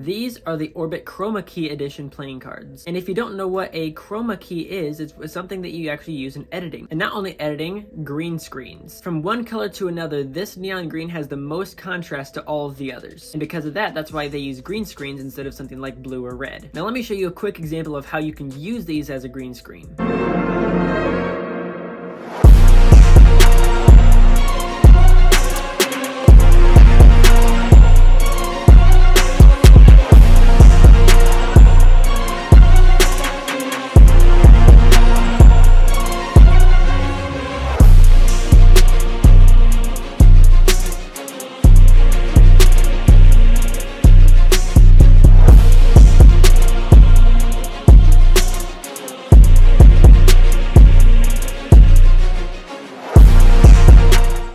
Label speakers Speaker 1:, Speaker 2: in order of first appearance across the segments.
Speaker 1: These are the Orbit Chroma Key Edition playing cards. And if you don't know what a chroma key is, it's something that you actually use in editing. And not only editing, green screens. From one color to another, this neon green has the most contrast to all of the others. And because of that, that's why they use green screens instead of something like blue or red. Now let me show you a quick example of how you can use these as a green screen.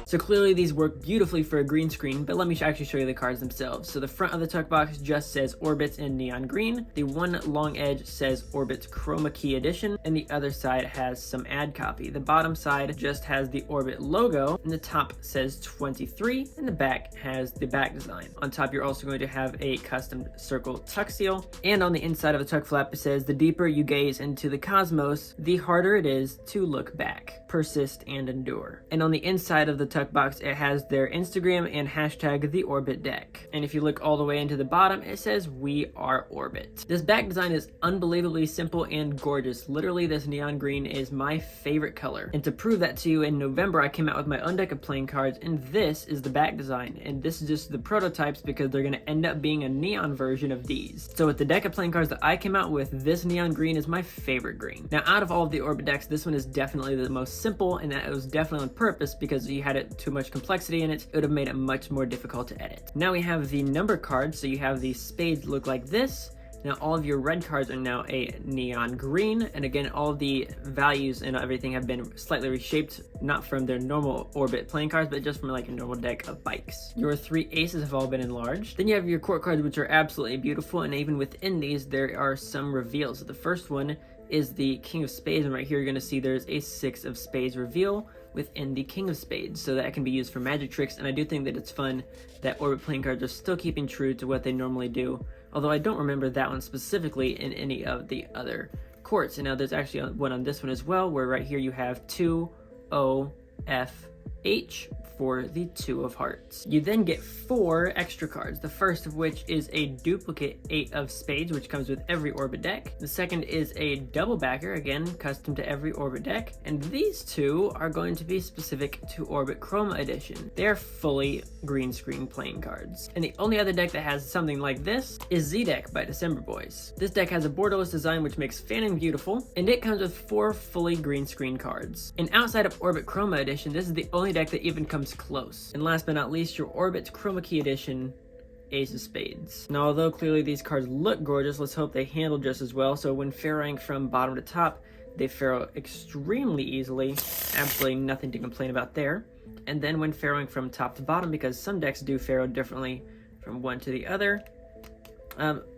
Speaker 1: So clearly these work beautifully for a green screen, but let me actually show you the cards themselves. So the front of the tuck box just says Orbit in neon green. The one long edge says Orbit Chroma Key Edition, and the other side has some ad copy. The bottom side just has the Orbit logo, and the top says 23, and the back has the back design. On top, you're also going to have a custom circle tuck seal, and on the inside of the tuck flap, it says, "The deeper you gaze into the cosmos, the harder it is to look back. Persist and endure." And on the inside of the tuck box, it has their Instagram and hashtag the Orbit deck. And if you look all the way into the bottom, it says "We are Orbit." This back design is unbelievably simple and gorgeous. Literally, this neon green is my favorite color. And to prove that to you, in November, I came out with my own deck of playing cards, and this is the back design. And this is just the prototypes because they're going to end up being a neon version of these. So with the deck of playing cards that I came out with, this neon green is my favorite green. Now, out of all of the Orbit decks, this one is definitely the most simple, and that it was definitely on purpose because you had too much complexity in it. It would have made it much more difficult to edit. Now we have the number cards, so you have the spades look like this. Now all of your red cards are now a neon green, and again all of the values and everything have been slightly reshaped, not from their normal Orbit playing cards, but just from like a normal deck of bikes. Your three aces have all been enlarged. Then you have your court cards, which are absolutely beautiful, and even within these there are some reveals. So the first one is the King of Spades, and right here you're going to see there's a 6 of Spades reveal within the King of Spades, so that can be used for magic tricks. And I do think that it's fun that Orbit playing cards are still keeping true to what they normally do, although I don't remember that one specifically in any of the other courts. And now there's actually one on this one as well, where right here you have 2 O F H for the 2 of hearts. You then get 4 extra cards, the first of which is a duplicate 8 of Spades, which comes with every Orbit deck. The second is a double backer, again custom to every Orbit deck, and these 2 are going to be specific to Orbit Chroma Edition. They're fully green screen playing cards. And the only other deck that has something like this is Z-Deck by December Boys. This deck has a borderless design which makes fanning beautiful, and it comes with 4 fully green screen cards. And outside of Orbit Chroma Edition, this is the only deck that even comes close. And last but not least, your Orbit Chroma Key Edition Ace of Spades. Now, although clearly these cards look gorgeous, let's hope they handle just as well. So when Faroing from bottom to top, they Faro extremely easily. Absolutely nothing to complain about there. And then when Faroing from top to bottom, because some decks do Faro differently from one to the other,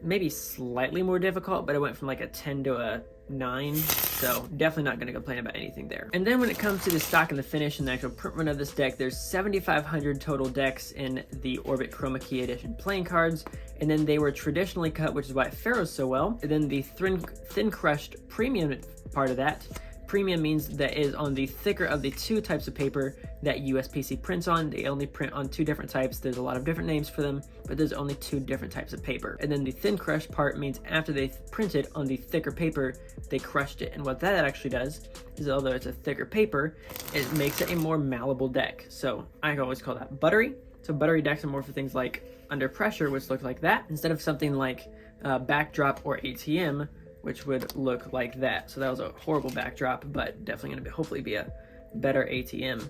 Speaker 1: maybe slightly more difficult, but it went from like a 10 to a 9, so definitely not going to complain about anything there. And then when it comes to the stock and the finish and the actual print run of this deck, there's 7,500 total decks in the Orbit Chroma Key Edition playing cards, and then they were traditionally cut, which is why it faros so well. And then the thin crushed premium part of that. Premium means that it is on the thicker of the 2 types of paper that USPC prints on. They only print on 2 different types. There's a lot of different names for them, but there's only 2 different types of paper. And then the thin crush part means after they printed on the thicker paper, they crushed it. And what that actually does is, although it's a thicker paper, it makes it a more malleable deck. So I always call that buttery. So buttery decks are more for things like Under Pressure, which look like that, instead of something like Backdrop or ATM, which would look like that. So that was a horrible backdrop, but definitely gonna hopefully be a better ATM.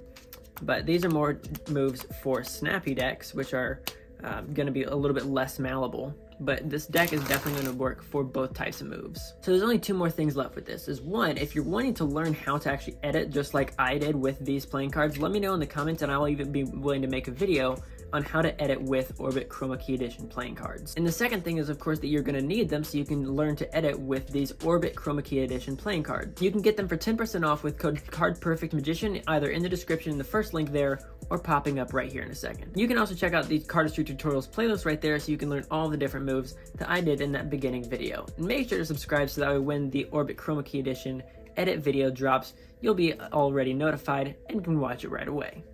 Speaker 1: But these are more moves for snappy decks, which are gonna be a little bit less malleable. But this deck is definitely gonna work for both types of moves. So there's only 2 more things left with this. Is one, if you're wanting to learn how to actually edit just like I did with these playing cards, let me know in the comments and I'll even be willing to make a video on how to edit with Orbit Chroma Key Edition playing cards. And the second thing is, of course, that you're going to need them so you can learn to edit with these Orbit Chroma Key Edition playing cards. You can get them for 10% off with code CardPerfectMagician, either in the description in the first link there or popping up right here in a second. You can also check out the cardistry tutorials playlist right there so you can learn all the different moves that I did in that beginning video. And make sure to subscribe so that way when the Orbit Chroma Key Edition edit video drops, you'll be already notified and can watch it right away.